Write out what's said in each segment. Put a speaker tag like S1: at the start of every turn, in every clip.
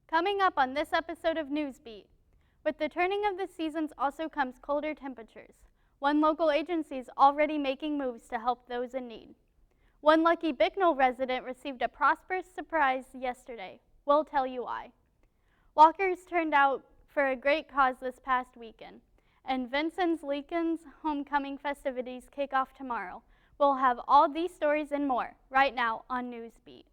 S1: Coming up on this episode of Newsbeat, with the turning of the seasons also comes colder temperatures. One local agency is already making moves to help those in need. One lucky Bicknell resident received a prosperous surprise yesterday. We'll tell you why. Walkers turned out for a great cause this past weekend, and Vincent's Lincoln's homecoming festivities kick off tomorrow. We'll have all these stories and more right now on Newsbeat.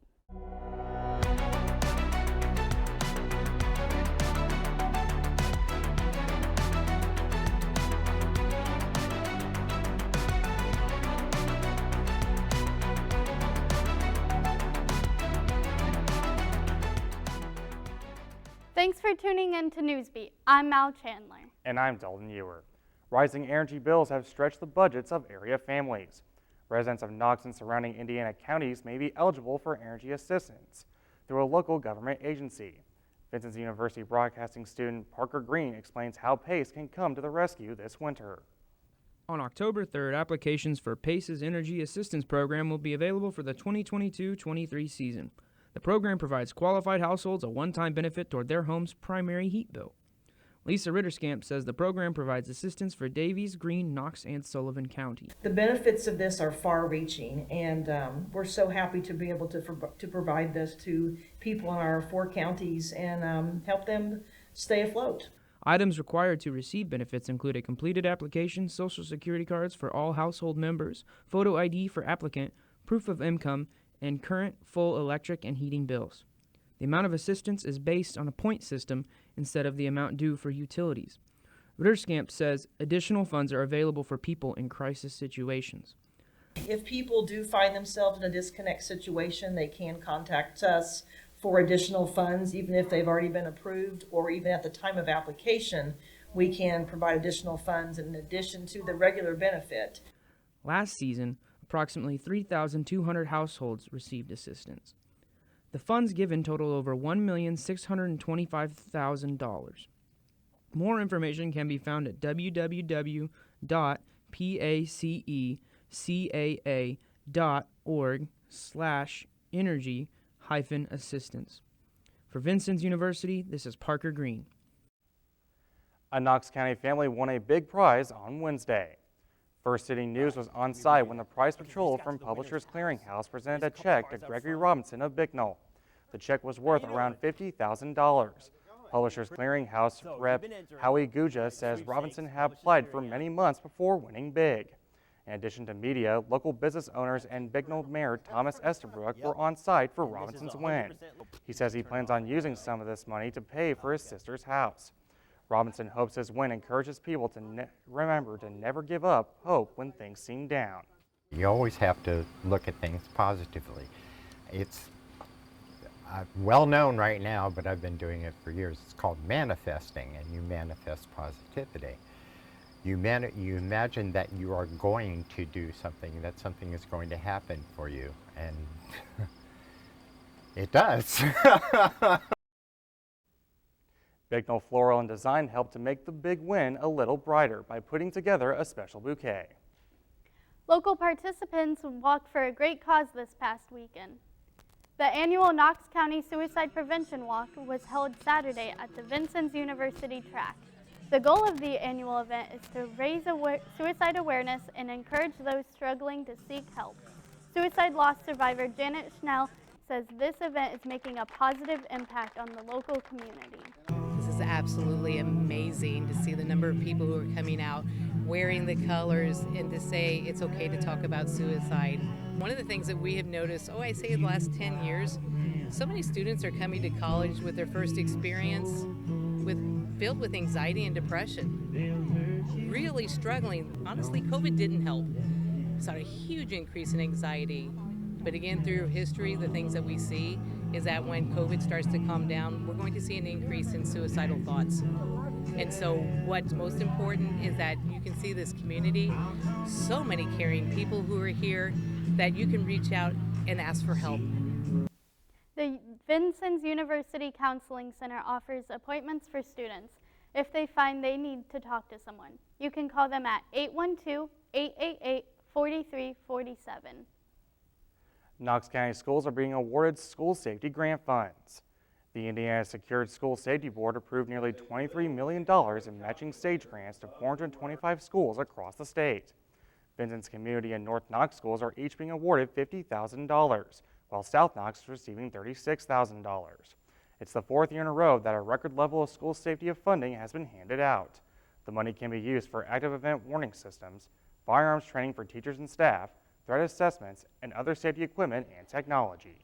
S1: Thanks for tuning in to Newsbeat. I'm Mal Chandler.
S2: And I'm Dalton Ewer. Rising energy bills have stretched the budgets of area families. Residents of Knox and surrounding Indiana counties may be eligible for energy assistance through a local government agency. Vincent's University broadcasting student Parker Green explains how PACE can come to the rescue this winter.
S3: On October 3rd, applications for PACE's Energy Assistance Program will be available for the 2022-23 season. The program provides qualified households a one-time benefit toward their home's primary heat bill. Lisa Ritterskamp says the program provides assistance for Davies, Greene, Knox, and Sullivan County.
S4: The benefits of this are far-reaching, and we're so happy to be able to provide this to people in our 4 counties and help them stay afloat.
S3: Items required to receive benefits include a completed application, Social Security cards for all household members, photo ID for applicant, proof of income, and current full electric and heating bills. The amount of assistance is based on a point system instead of the amount due for utilities. Ritterskamp says additional funds are available for people in crisis situations.
S4: If people do find themselves in a disconnect situation, they can contact us for additional funds, even if they've already been approved, or even at the time of application, we can provide additional funds in addition to the regular benefit.
S3: Last season, approximately 3,200 households received assistance. The funds given total over $1,625,000. More information can be found at www.pacecaa.org/energy-assistance. For Vincent's University, this is Parker Green.
S2: A Knox County family won a big prize on Wednesday. First City News was on site when the Prize Patrol from Publishers Clearinghouse presented a check to Gregory Robinson of Bicknell. The check was worth around $50,000. Publishers Clearinghouse rep Howie Guja says Robinson had applied for many months before winning big. In addition to media, local business owners and Bicknell Mayor Thomas Estabrook were on site for Robinson's win. He says he plans on using some of this money to pay for his sister's house. Robinson hopes his win encourages people to remember to never give up hope when things seem down.
S5: You always have to look at things positively. It's well known right now, but I've been doing it for years. It's called manifesting, and you manifest positivity. You imagine that you are going to do something, that something is going to happen for you, and it does.
S2: Bicknell Floral and Design helped to make the big win a little brighter by putting together a special bouquet.
S1: Local participants walked for a great cause this past weekend. The annual Knox County Suicide Prevention Walk was held Saturday at the Vincent's University track. The goal of the annual event is to raise suicide awareness and encourage those struggling to seek help. Suicide loss survivor Janet Schnell says this event is making a positive impact on the local community.
S6: This is absolutely amazing to see the number of people who are coming out wearing the colors and to say it's okay to talk about suicide. One of the things that we have noticed, I say in the last 10 years, so many students are coming to college with their first experience filled with anxiety and depression. Really struggling. Honestly, COVID didn't help. Saw a huge increase in anxiety. But again, through history, the things that we see is that when COVID starts to calm down, we're going to see an increase in suicidal thoughts. And so what's most important is that you can see this community, so many caring people who are here that you can reach out and ask for help.
S1: The Vincent's University Counseling Center offers appointments for students if they find they need to talk to someone. You can call them at 812-888-4347.
S2: Knox County schools are being awarded school safety grant funds. The Indiana Secured School Safety Board approved nearly $23 million in matching stage grants to 425 schools across the state. Vincent's Community and North Knox schools are each being awarded $50,000, while South Knox is receiving $36,000. It's the fourth year in a row that a record level of school safety funding has been handed out. The money can be used for active event warning systems, firearms training for teachers and staff, threat assessments, and other safety equipment and technology.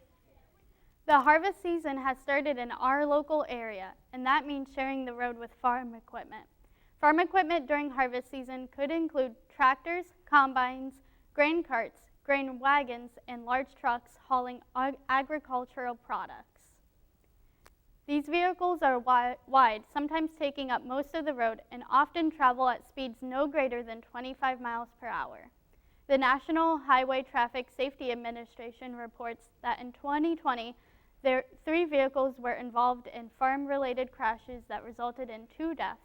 S1: The harvest season has started in our local area, and that means sharing the road with farm equipment. Farm equipment during harvest season could include tractors, combines, grain carts, grain wagons, and large trucks hauling agricultural products. These vehicles are wide, sometimes taking up most of the road, and often travel at speeds no greater than 25 miles per hour. The National Highway Traffic Safety Administration reports that in 2020, 3 vehicles were involved in farm-related crashes that resulted in 2 deaths.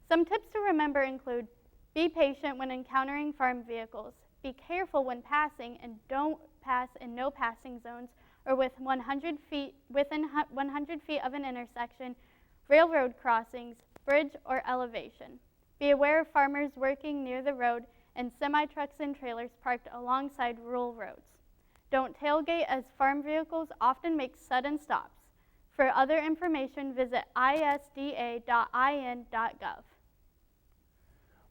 S1: Some tips to remember include: be patient when encountering farm vehicles, be careful when passing, and don't pass in no passing zones or within 100 feet of an intersection, railroad crossings, bridge, or elevation. Be aware of farmers working near the road and semi-trucks and trailers parked alongside rural roads. Don't tailgate, as farm vehicles often make sudden stops. For other information, visit isda.in.gov.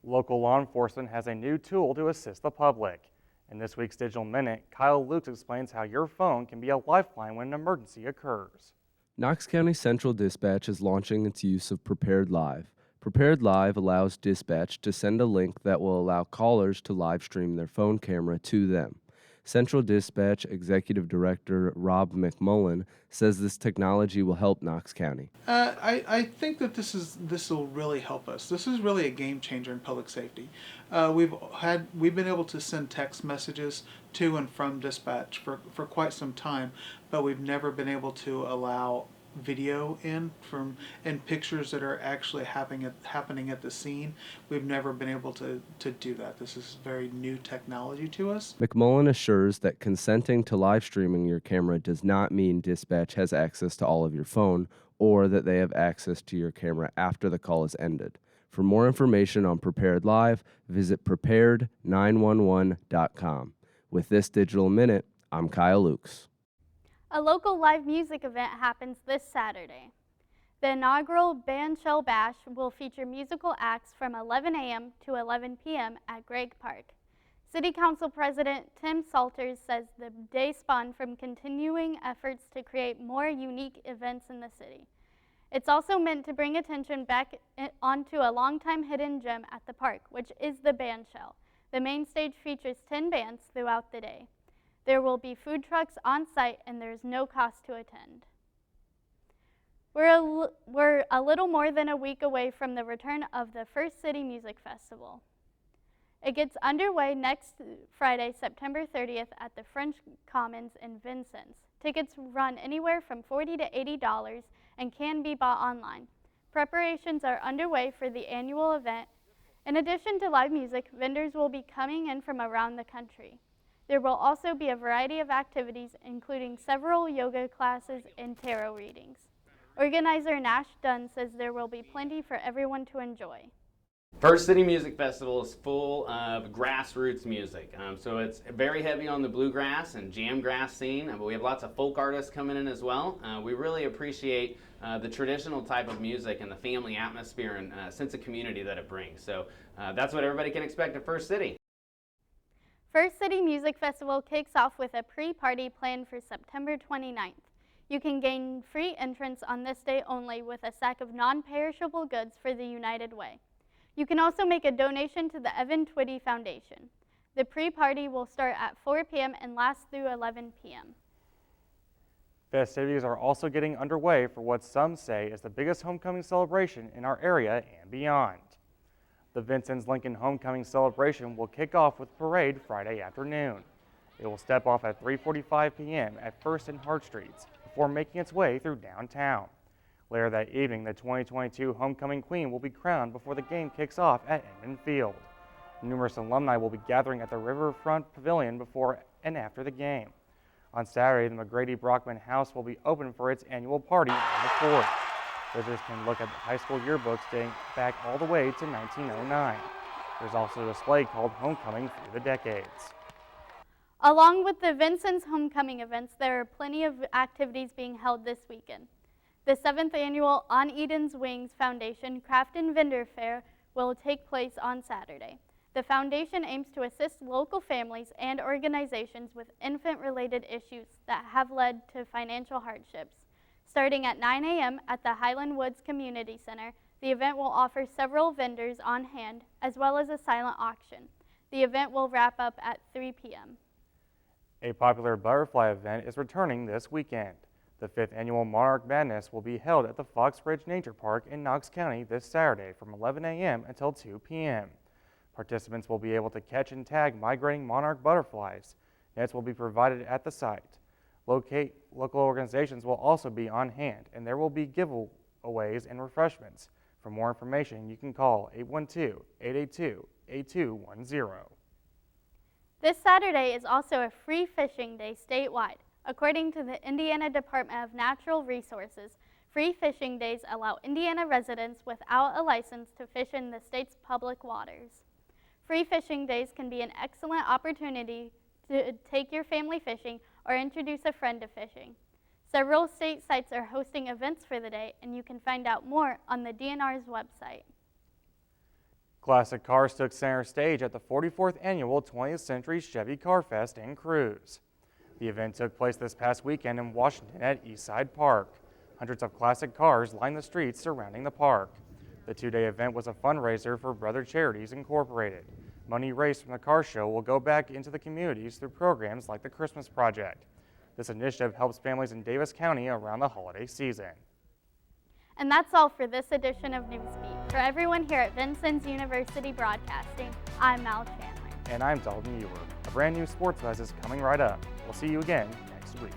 S2: Local law enforcement has a new tool to assist the public. In this week's Digital Minute, Kyle Lukes explains how your phone can be a lifeline when an emergency occurs.
S7: Knox County Central Dispatch is launching its use of Prepared Live. Prepared Live allows dispatch to send a link that will allow callers to live stream their phone camera to them. Central Dispatch Executive Director Rob McMullen says this technology will help Knox County.
S8: I think that this will really help us. This is really a game changer in public safety. We've been able to send text messages to and from dispatch for quite some time, but we've never been able to allow video in and pictures that are actually happening at the scene. We've never been able to do that. This is very new technology to us.
S7: McMullen assures that consenting to live streaming your camera does not mean dispatch has access to all of your phone or that they have access to your camera after the call is ended. For more information on Prepared Live, visit prepared911.com. With this Digital Minute, I'm Kyle Lukes.
S1: A local live music event happens this Saturday. The inaugural Bandshell Bash will feature musical acts from 11 a.m. to 11 p.m. at Gregg Park. City Council President Tim Salters says the day spawned from continuing efforts to create more unique events in the city. It's also meant to bring attention back onto a longtime hidden gem at the park, which is the Bandshell. The main stage features 10 bands throughout the day. There will be food trucks on site, and there's no cost to attend. We're a little more than a week away from the return of the First City Music Festival. It gets underway next Friday, September 30th at the French Commons in Vincennes. Tickets run anywhere from $40 to $80 and can be bought online. Preparations are underway for the annual event. In addition to live music, vendors will be coming in from around the country. There will also be a variety of activities, including several yoga classes and tarot readings. Organizer Nash Dunn says there will be plenty for everyone to enjoy.
S9: First City Music Festival is full of grassroots music. So it's very heavy on the bluegrass and jamgrass scene, but we have lots of folk artists coming in as well. We really appreciate the traditional type of music and the family atmosphere and sense of community that it brings. So that's what everybody can expect at First City.
S1: First City Music Festival kicks off with a pre-party planned for September 29th. You can gain free entrance on this day only with a sack of non-perishable goods for the United Way. You can also make a donation to the Evan Twitty Foundation. The pre-party will start at 4 p.m. and last through 11 p.m.
S2: Festivities are also getting underway for what some say is the biggest homecoming celebration in our area and beyond. The Vincennes Lincoln Homecoming Celebration will kick off with a parade Friday afternoon. It will step off at 3:45 p.m. at 1st and Hart Streets before making its way through downtown. Later that evening, the 2022 Homecoming Queen will be crowned before the game kicks off at Inman Field. Numerous alumni will be gathering at the Riverfront Pavilion before and after the game. On Saturday, the McGrady-Brockman House will be open for its annual party on the 4th. Visitors can look at the high school yearbooks dating back all the way to 1909. There's also a display called Homecoming Through the Decades.
S1: Along with the Vincent's Homecoming events, there are plenty of activities being held this weekend. The 7th annual On Eden's Wings Foundation Craft and Vendor Fair will take place on Saturday. The foundation aims to assist local families and organizations with infant-related issues that have led to financial hardships. Starting at 9 a.m. at the Highland Woods Community Center, the event will offer several vendors on hand, as well as a silent auction. The event will wrap up at 3 p.m.
S2: A popular butterfly event is returning this weekend. The 5th annual Monarch Madness will be held at the Fox Ridge Nature Park in Knox County this Saturday from 11 a.m. until 2 p.m. Participants will be able to catch and tag migrating monarch butterflies. Nets will be provided at the site. Local organizations will also be on hand, and there will be giveaways and refreshments. For more information, you can call 812-882-8210.
S1: This Saturday is also a free fishing day statewide. According to the Indiana Department of Natural Resources, free fishing days allow Indiana residents without a license to fish in the state's public waters. Free fishing days can be an excellent opportunity to take your family fishing or introduce a friend to fishing. Several state sites are hosting events for the day, and you can find out more on the DNR's website.
S2: Classic cars took center stage at the 44th annual 20th Century Chevy Car Fest and Cruise. The event took place this past weekend in Washington at Eastside Park. Hundreds of classic cars lined the streets surrounding the park. The two-day event was a fundraiser for Brother Charities Incorporated. Money raised from the car show will go back into the communities through programs like the Christmas Project. This initiative helps families in Davis County around the holiday season.
S1: And that's all for this edition of Newsbeat. For everyone here at Vincennes University Broadcasting, I'm Mal Chandler.
S2: And I'm Dalton Ewer. A brand new sports buzz is coming right up. We'll see you again next week.